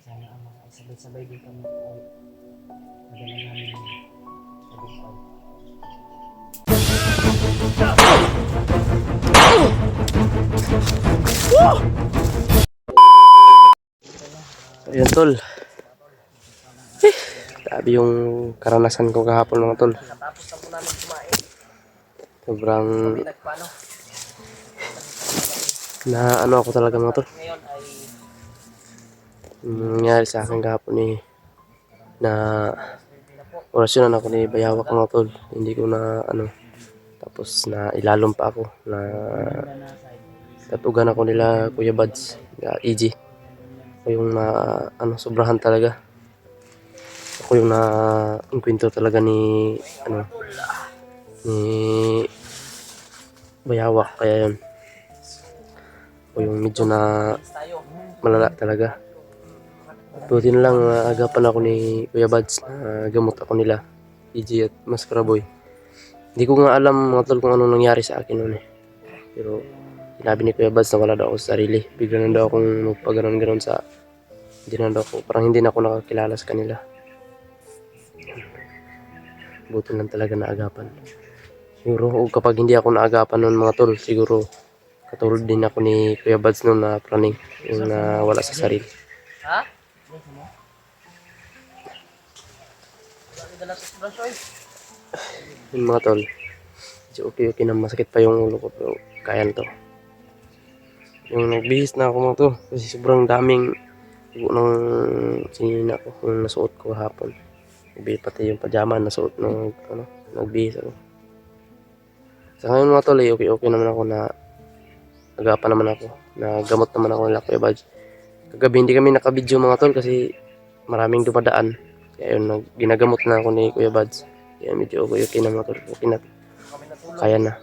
Sana ang sabay-sabay din kami ay madala namin sa bukal. Ayun tol, grabe yung karanasan ko kahapon mga tol. Tapos na po namin kumain. Sobrang Kami nagpaano. na ano ako talaga mga tol. Ngayon ay Yung nangyari sa akin kahapon na orasyonan ako ni Bayawak mga tol. Hindi ko na ano, tapos na ilalom pa ako na tatugan ako nila Kuya Buds, EG. Ako yung na ano, sobrahan talaga. Ako yung na inkwento talaga ni ano, ni Bayawak, kaya yun. Ako yung medyo na malala talaga. Buti na lang agapan ako ni Kuya Buds na gamot ako nila EG at Mascara Boy. Hindi ko nga alam mga tol kung anong nangyari sa akin noon eh. Pero sinabi ni Kuya Buds na wala daw ako sa sarili. Bigla na daw akong magpaganon-ganon sa hindi na daw ako, parang hindi na ako nakakilala sa kanila. Buti lang talaga naagapan. Siguro kapag hindi ako naagapan noon mga tol, siguro katulad din ako ni Kuya Buds noon na praning, yung wala sa sarili. ha? Wala dala sa brush. Yung mga tol, okay na, masakit pa yung ulo ko pero kaya na to. Yung nagbihis na ako mga tol kasi sobrang daming dugo ng sinina ko yung nasuot ko hapon. Pati yung pajama nasuot ng ano, nagbihis ako. Sa ngayon mga tol, okay naman ako na agapan naman ako, nagamot naman ako nila Kuya Buds. Kagabi hindi kami nakabidyo mga tol kasi maraming dumadaan. Kaya yun, ginagamot na ako ni Kuya Buds. Kaya medyo okay na mga tol, okay na. Kaya na.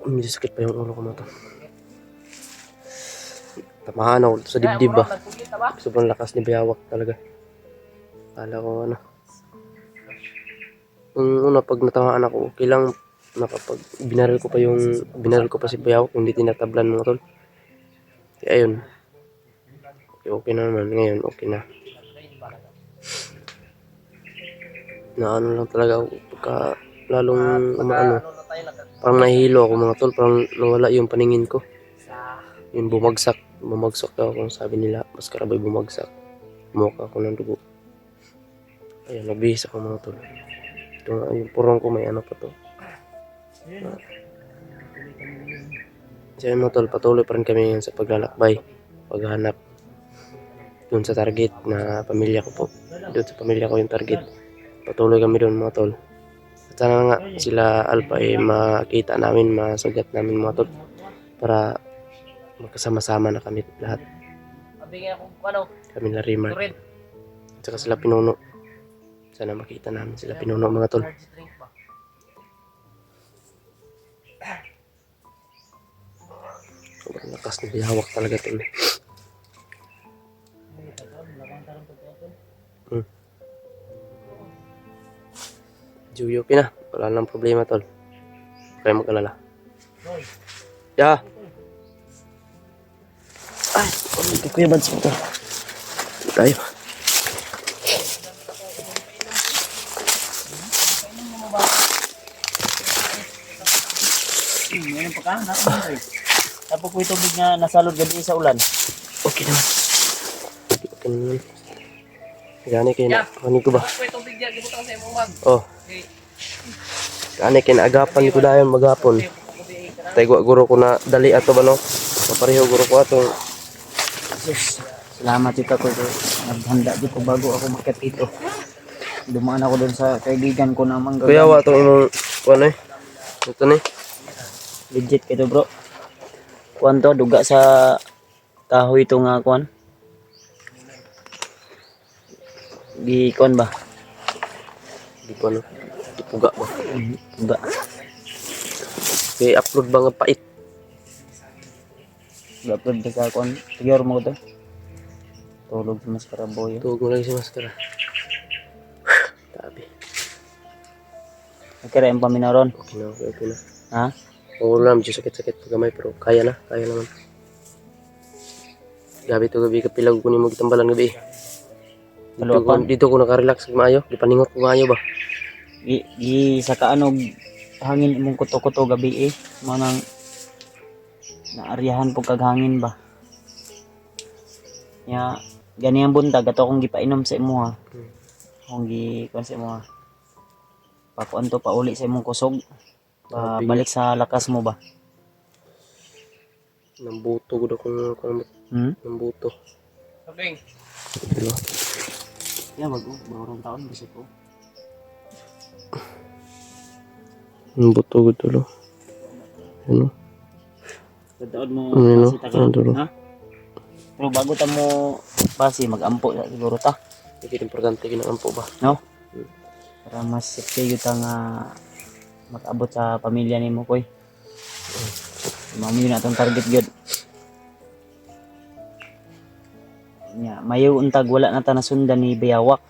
Medyo sakit pa yung ulo ko mga tol. Tamahan ako sa dibdib ba. Sobrang lakas ni Bayawak talaga. Kala ko ano. Yung una pag natamaan ako, okay lang, nakapag binaril ko pa si Bayawak, hindi tinatablan mga tol. Kaya ayun. Okay na naman ngayon, okay na. Na ano lang talaga ako pagka lalong ano, parang nahihilo ako mga tol, parang nawala yung paningin ko. Yung bumagsak daw kung sabi nila, Mascara Boy bumagsak. Mukha ako ng dugo. Ayan, nabihis ako mga tol. Ito nga, yung purong ko may ano pa to. Kaya mga tol, patuloy pa rin kami ngayon sa paglalakbay, paghanap dun sa target na pamilya ko po. Doon sa pamilya ko yung target. Patuloy kami doon mga tol. At sana nga sila Alpha ay makita namin, masugat namin mga tol. Para magkasama-sama na kami lahat. Kami na Rimar. At saka sila Pinuno. Sana makita namin sila Pinuno mga tol. Sobrang lakas na bihawak talaga tol. Juyo okay na. Wala nang problema tol. Kaya mag-alala. Ya. Ay, hindi Kuya Buds mo to. Tayo. Ngayon pa ka? Tapos po yung tubig na nasalod gabi sa ulan. Okay naman. Okay naman. Gani kayo na. Kanin ko ba? Oh. Gani kayo na agapan ko dayon maghapon. Tayo guro ko na dali ato ba no? Papareho guro ko ato. Sus, salamat dito ko. Naghanda dito bago ako makit dito. Dumaan ako doon sa kaibigan ko na mangga. Kuya wa to imong kuan eh. Ito ni. Legit kayo bro. Kuan to, duga sa kahoy ito nga kuan. Di kuan ba? Di ko ano. Ipuga ba? Duga. Kaya upload ba nga pait? Upload ka kuan. Tiyor mo to. Tulog sa Mascara Boy. Tuwag mo lang si Mascara. Tabi. Nagkira yung paminaron. Okay na. Ha? Oo lang, medyo sakit-sakit pag gamay pero kaya naman. Gabi to gabi kapilag ko ni mo gitambalan gabi. Kaluapan. Dito ko naka-relax maayo, gipaningot ko maayo ba. Sa kaanog hangin imong kuto-kuto gabi manang naaryahan po kag hangin ba. Ya ganyan buntag ato akong gipainom sa imo ha. Akong gikuan sa imo ha. Pakuan to pauli sa imong kusog. Balik sa lakas mo ba. Nambuto gud akong nambuto. Sabing. Dilo. Ya bagong taon bisik ko. Nambuto gud tulo. Ano? Taon mo Ano? basi taga. Ano? Ha? Pero bago ta mo basi magampo siguro ta. Hindi importante kinampo ba. No? Para mas safety yun nga mag-abot sa pamilya ni mo koy. Mamo yun atong target gyud. Nya mayo untag wala na ta nasundan ni Bayawak.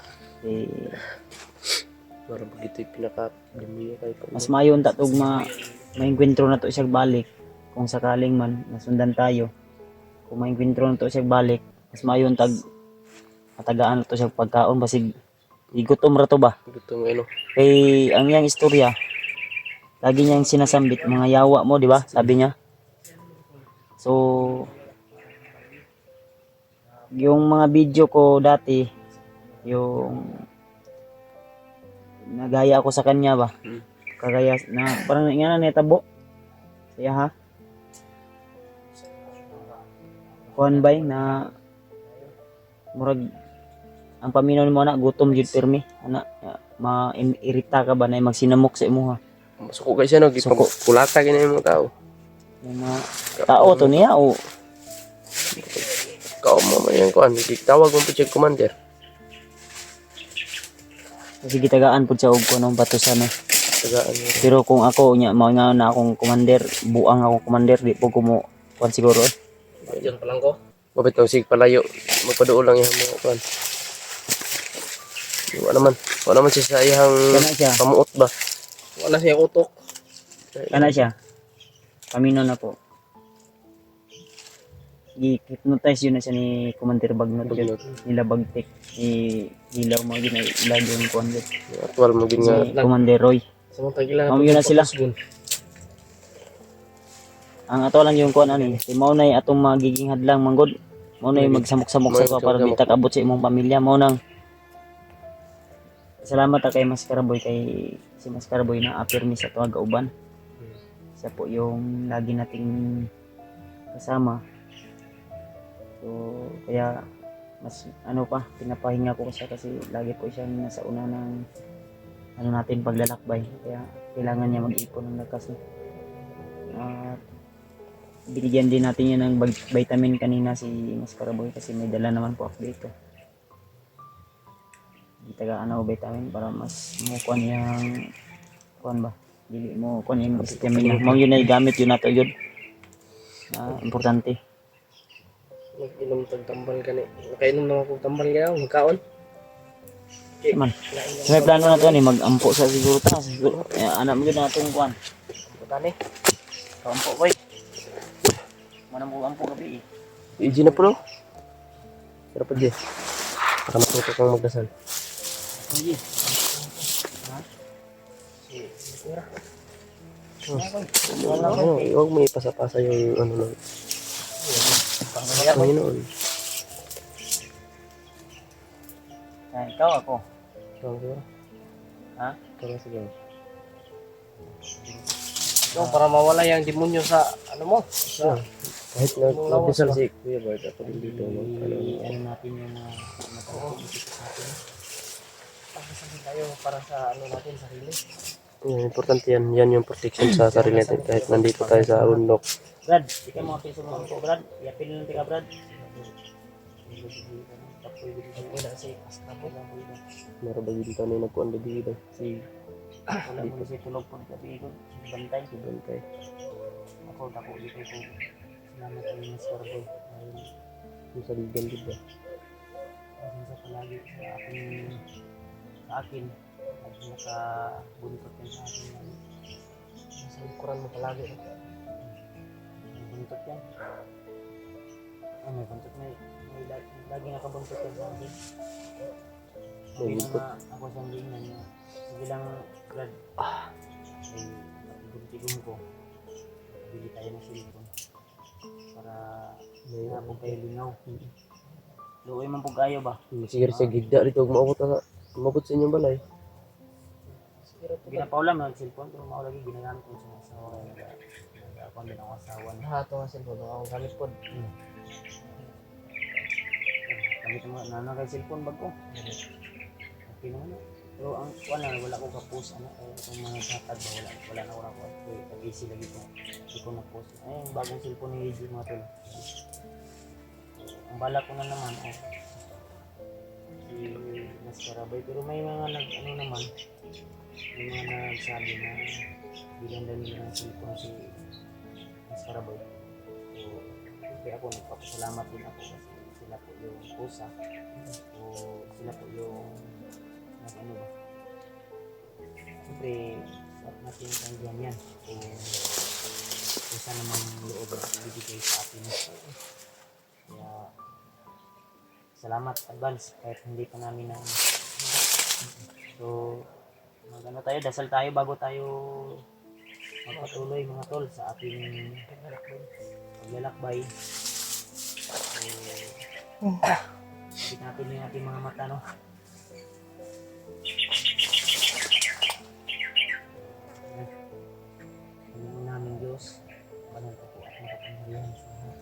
Para bagito pinaka dimiyo kay ko. Mas mayo unta tug maengkwentro na to siya balik kung sakaling man nasundan tayo. Kung maengkwentro na to siya balik, mas mayo untag matagaan na to siya pagkaon basig igutom ra to ba. Gutom ano. Kay ang iyang istorya, lagi niyang sinasambit mga yawa mo, di ba? Sabi niya. So, yung mga video ko dati, yung nagaya ako sa kanya ba? Kagaya na parang nga na netabo. Saya ha. Kuan bay na murag ang paminaw mo na gutom jud pirmi ana mairita ka ba na magsinamok sa imo ha. Masuko kay siya no, kulata kini mo tao. Yung mga tao to niya o Kao mo man yan kuan, tawag mo po check commander. kasi gitagaan pud sa og kunong batusan eh. Tagaan mo. Pero kung ako nya mao nga na akong commander, buang ako commander di po ko mo kuan siguro eh. Diyan pa lang ko. Mabit daw sig palayo. Magpaduol lang yung mga kuan. Wala naman siya sa iyang Kana siya. pamuot ba. Wala siya utok. Kana siya. Pamino na po. I-hypnotize yun na siya ni Commander Bagnot yun. Nila Bagtek. Ilaw mo yun ay ilag yung kuhan yun. Actual mo gin nga Si Commander Roy. Samantang ilang Mao yun na sila. Ang ato lang yung kuhan ani. Si mao nay atong magiging hadlang manggod. Mao nay magsamok-samok sa tuwa para di takabot sa imong pamilya. Mao nang salamat kay Mas Karaboy kay si Mas Karaboy na apirmi sa tuwa gauban. Siya po yung lagi nating kasama. So kaya mas ano pa pinapahinga ko siya kasi lagi po siya nasa una ng ano natin paglalakbay. Kaya kailangan niya mag-ipon ng lakas. At binigyan din natin yun ng vitamin kanina si Mas Karaboy kasi may dala naman po ako dito. Taga ano vitamin para mas mukuan yang kuan ba dili mo kuan yung stamina mo yun ay gamit yun nato yun importante. Mag-inom tag tambal gani. Nakainom na ako tambal gani, magkaon. Man so may plano na to ni mag-ampo sa siguro ta siguro anak mo yun na itong kuan Tani. kampo koy mana mo ampo gabi Easy na po no. Pero pa di. Para matuto kang magdasal. Sige. Huwag mo ipasa-pasa yung ano lang. Panginoon. Ikaw ako. Ha? Para sige. So, para mawala yung demonyo sa ano mo. Sa Kahit nagdasal si Kuya Bart, ako din dito. Ano natin yung mga pagkasabi tayo para sa ano natin sarili. Importante yan. Yan yung protection sa sarili natin kahit nandito tayo sa bundok. Brad, ikaw mga piso mo ko Brad. Yapin lang tika Brad. Wala si Askapo lang dito. Meron ba dito na nagkuhan ba dito? Wala mo si tulog po gabi ko. Bantay. Bantay. Ako dako dito ko. Salamat kay Mas Carboy. Yung sa ligan dito. Ayun sa palagi sa akin. At nakabuntot din sa akin. sa likuran mo palagi. May buntot yan. Ay, may buntot. May lagi nakabuntot yan sa akin. May Hindi buntot. na ako sa lingan na sige lang Brad. Ay tigum-tigum ko. Bili tayo ng cellphone para May po kayo lingaw. Luoy man po kayo ba? Sige sa gigda dito umabot sa inyong balay. Siguro po ba? Ginapaulam ng cellphone pero maulagi ginagamit ko sa asawa kaya ako din ang asawa na. Lahat ng cellphone ako gamit po. Gamit mo na kay cellphone bag ko. Okay naman. Pero ang wala ko ka-post kaya itong mga chatag ba wala na ako easy lagi ko. Hindi ko na-post. Ay, yung bagong cellphone ni AJ mga tol. Ang bala ko na naman si Mascarabay pero may mga naman may mga nagsabi na bilang daw nila ng cellphone si Mascarabay. So, kaya ako nagpapasalamat din ako kasi sila po yung pusa o sila po yung ano ba. Siyempre, start natin ang ganyan kung saan namang loob na ibibigay sa atin. Kaya, salamat advance kahit hindi pa namin na so, magano tayo, dasal tayo bago tayo magpatuloy mga tol sa ating paglalakbay. So, ikit natin yung ating mga mata, no? Panginoon namin Diyos, banal ka po at makapangyarihan sa lahat.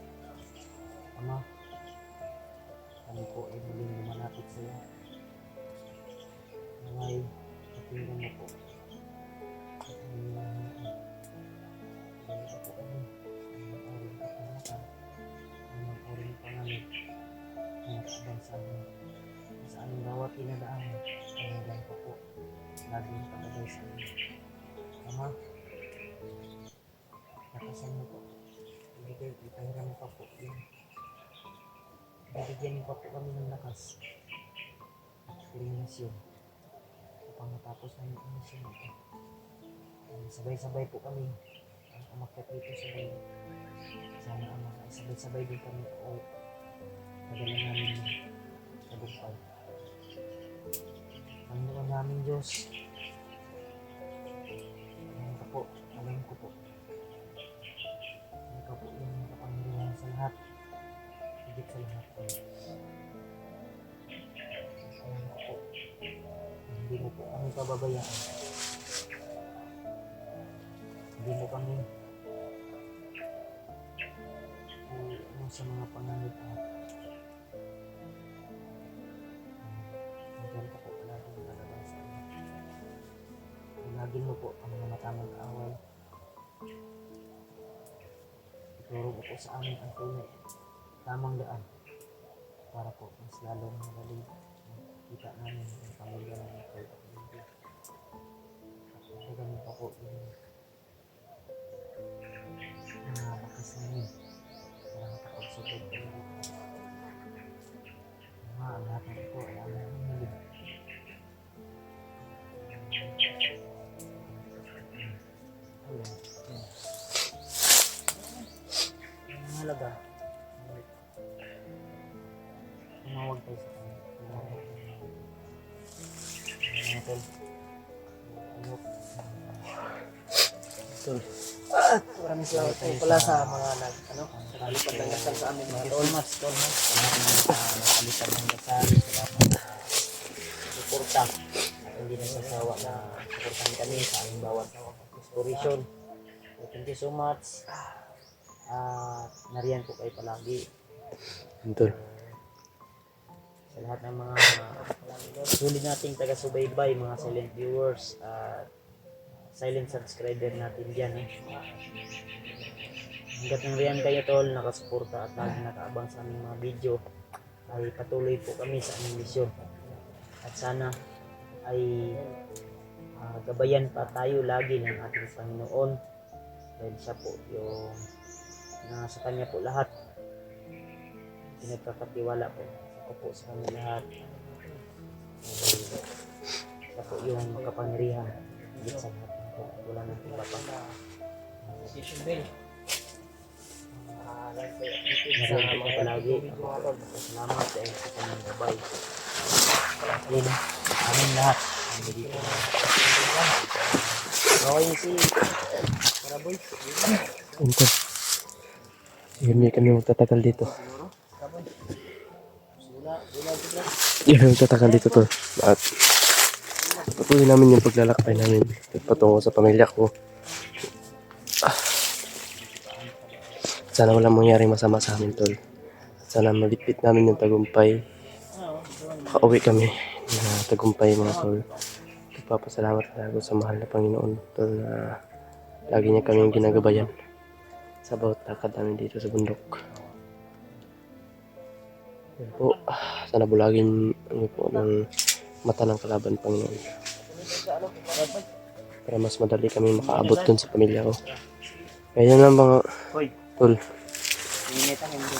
Ama, kami po ay muling lumalapit sa iyo. Naway, pakinggan mo po. At inilahan ko. Dahil ka po kami sa mga orin kapangatan, sa mga orin pangalit, na nakaabang sa amin. Sa aming bawat inadaan, pangyalan ko po. Laging pagabay sa amin. Ama, nakasan mo po. Ipahiram pa po yun. Bibigyan pa po kami ng lakas at determinasyon upang matapos namin ang misyon ito. Sabay-sabay po kami ang umakyat dito sa bayan. Sana ang mga sabay-sabay din kami o madala namin ng tagumpay. Panginoon namin Diyos, alam ko po, ikaw po yung makapangyarihan sa lahat. Higit sa lahat po. Alam ko po, hindi mo po kami pababayaan. Hindi mo kami sa mga pangangailangan. Nandiyan ka po palagi ng lalabas sa amin. Ilagin mo po ang mga matamang kaaway. Ituro mo po sa amin ang tunay tamang daan para po mas lalong magaling kita namin ang pamilya ng ikaw at hindi. At magaling pa po yung mga bakas namin para makapagsugod po yung lahat ng ito ay aming hinilig. Ang mahalaga tumawag tayo sa kanya. Mga tol. Ayok. Tol. Maraming salamat po pala sa mga nakalipad ng dasal sa amin mga Thank you tol. so much, tol. Salamat nakalitan ng dasal. Salamat sa suporta. At hindi nasasawa na suportahan kami sa aming bawat inspiration. So, thank you so much. Nariyan po kayo palagi. Tol. Sa lahat ng mga sulit nating taga-subaybay, mga silent viewers at silent subscriber natin dyan. Hanggat nariyan kayo tol, nakasuporta at lagi nakaabang sa aming mga video, ay patuloy po kami sa aming misyon. At sana ay gabayan pa tayo lagi ng ating Panginoon dahil siya po yung sa kanya po lahat pinagkakatiwala po. Ako po sa kanya lahat. Siya po yung makapangyarihan higit sa lahat. Wala nang iba pa. Station bell. Narinig ko palagi. Salamat sa kanyang gabay. Yun, amin lahat. Hindi ko na. Okay si Karaboy. Ito. Hindi kami magtatagal dito. Hindi kami magtatagal dito to. At patuloy namin yung paglalakbay namin patungo sa pamilya ko. Sana walang mangyaring masama sa amin, tol. Sana malitpit namin yung tagumpay. Makauwi kami na tagumpay, mga tol. Nagpapasalamat na ako sa mahal na Panginoon, tol, na lagi niya kaming ginagabayan sa bawat lakad namin dito sa bundok. Yan po, sana bulagin niyo po ng mata ng kalaban, Panginoon. Para mas madali kami makaabot dun sa pamilya ko. Kaya yan lang mga Hoy, tol. initan yung mga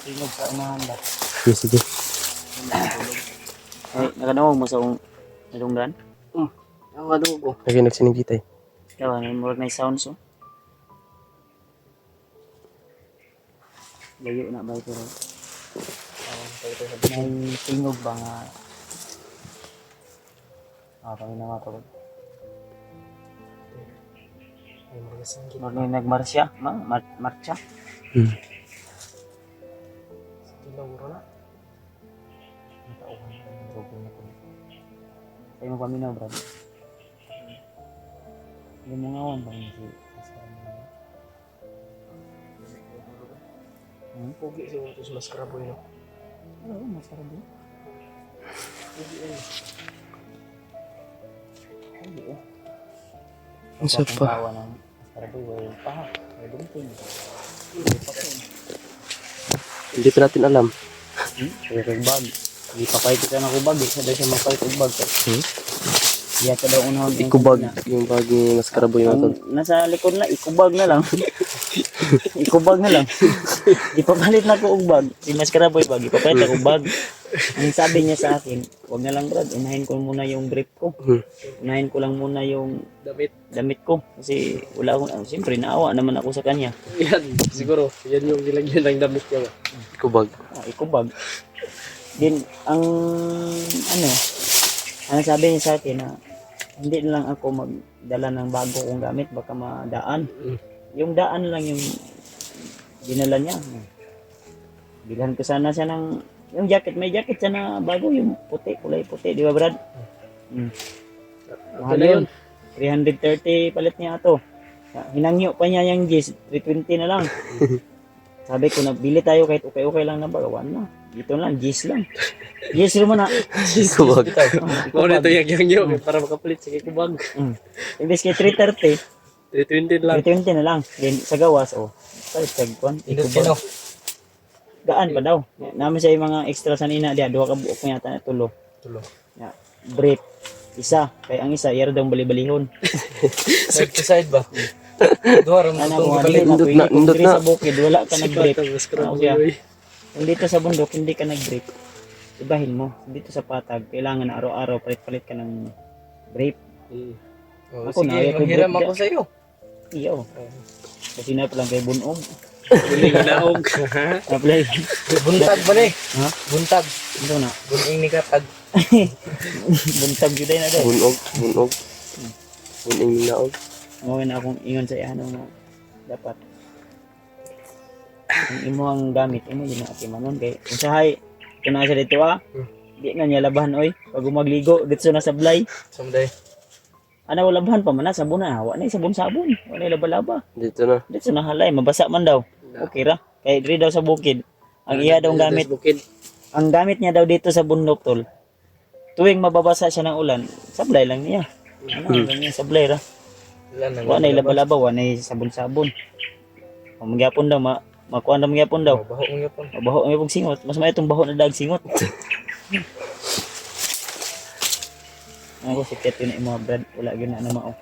tingog sa unahan ba? Sige, sige. Ay, nakadawag mo sa ilunggan? Ang ano ko. Lagi nagsinigita eh. Ikaw, ano yung more na sounds oh? Layo na ba ito? May tingog ba nga? Kami na mga tawag. Ay, mga singgit. More na nagmarsya? Marcha? Tinawuro na. Kayo mo paminaw, bro. Hindi mo ngawan ba yung si Oscar mo? Pugi siya ito sa mas Karaboy, no? Oo, masarap din. Pugi ay. Hindi eh. Ang isa pa. Tawa ng Oscar Boy, walang paha. May dumating. Hindi pa natin alam. Kaya kay bag. Hindi pa kahit ka na kubag. Isa daw siya mapahit og bag. Iya ka daw unahon. Ikubag. Yung bag ni Mas Karaboy na tol. Nasa likod na, ikubag na lang. Ikubag na lang. Ipapalit na ko og bag. Si Mas Karaboy bag, ipapalit ako bag. Ang sabi niya sa akin, wag na lang Brad, unahin ko muna yung brief ko. Unahin ko lang muna yung damit ko. Kasi wala akong, siyempre naawa naman ako sa kanya. Yan, siguro. Yan yung nilagyan ng damit niya. Ikubag. Ikubag. Din, ang sabi niya sa akin na hindi na lang ako magdala ng bago kong gamit, baka madaan. Yung daan lang yung dinala niya. Bilhan ko sana siya ng yung jacket, may jacket siya na bago, yung puti, kulay puti, di ba Brad? Mahal yun. 330 palit niya ito. Hinangyo pa niya yung G's, 320 na lang. Sabi ko na, bili tayo kahit okay lang na bagawan na. Dito lang, G's lang. G's mo na. Ikubag. Mau na ito yung para makapalit sa ikubag. Ibig kay 330, 320 lang. 320 na lang. Then, sa gawas, palit tagkuan. Ikubag. Gaan pa daw. Namin siya yung mga extra sa nina diya. Duha ka buok ko yata na tulo. Ya, brief. Isa. Kaya ang isa, yara daw bali-balihon. Side to side ba? Duha ram Ano mo, balik. Nindot na. sa bukid, wala ka nag-brief. Kung dito sa bundok, hindi ka nag-brief. Ibahin mo. Dito sa patag, kailangan na araw-araw palit-palit ka ng brief. Ako na, Sige, maghiram ako sa iyo. Iyo. Kasi na palang kay Bunog. Buling naog. Apply. Buntag ba ni? Ha? Buntag. Ito na. Buning ni katag. Buntag yun na daw. Bunog. Buning naog. Ngayon na akong ingon sa ano na dapat ang imo ang gamit imo yun ang atimanon kay usahay kana siya dito di na niya labahan oy pag magligo dito na sablay Someday. ana wala labahan pa man na sabon na wa na sabon-sabon wa na laba-laba Dito na. dito na halay mabasa man daw okay ra kay diri daw sa bukid ang iya daw gamit Bukid. ang gamit niya daw dito sa bundok tol tuwing mababasa siya ng ulan sablay lang niya ano lang niya sablay ra wa na laba-laba wa na sabon-sabon magyapon daw makuha na magyapon daw. Baho mo yapon. Baho ang ipong singot. Mas may itong baho na dag singot. Ako si Ket yun yung mga brad. Wala yun na mao.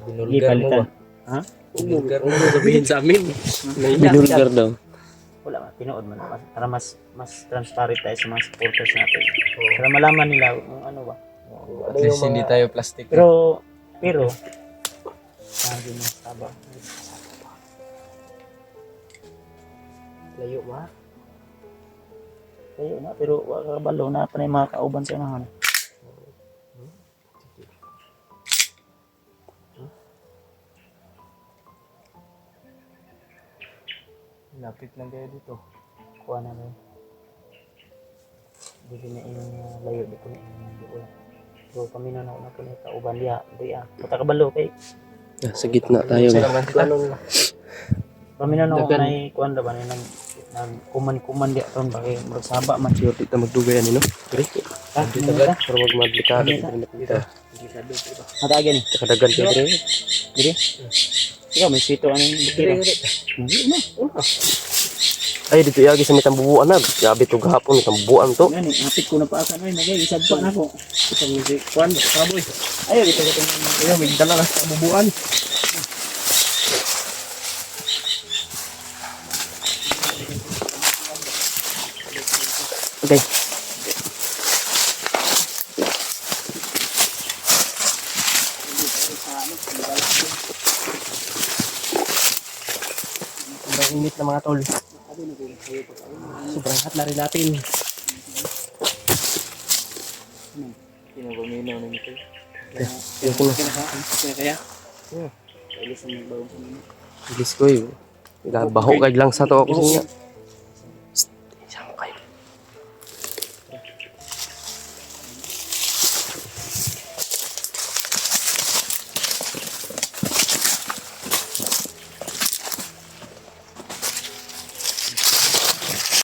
Binulgar mo ba? Ha? Binulgar mo sabihin sa amin. Binulgar daw. Wala. Tinood man. Para mas transparent tayo sa mga supporters natin. Para malaman nila kung ano ba. At least hindi tayo plastic. Pero Sabi na saba. Layo ma. Kayo na, pero wala kabalo na pa na yung mga kauban sa unahan. Lapit lang kayo dito. Kuha na ba? Dili na yung layo dito na yung doon. So kami na po na kauban diya. Diya. Punta kabalo kay. Sa gitna tayo. Salamat ka. Kami na Dagan. na kuan da ba nang kuman diya ton ba kay murag saba man. Sure, dito magdugayan no? Diri. Ah, Dito dito ba? ba? Para wag madlikado dito. Hindi sa dito. Mata gani. Kadagan kayo diri. Dili. Ikaw may sito anong bukira. Hindi na. Ay, dito yagi sa mitang bubuan na. Grabe to gahapon, mitang bubuan to. Ngani, apit ko na pa asa ay nagay isad pa nako. Sa music. Kuan, kaboy. Ayo dito dito. Ayo, may dala na sa bubuan. Okay. Sobrang init na mga tol. Sobrang hot na rin natin. Kinaguminaw na nito. Ayoko na. Kaya? Ilis ang bagong kanina. Bilis ko yun. Baho kay lang sa to ako sa niya.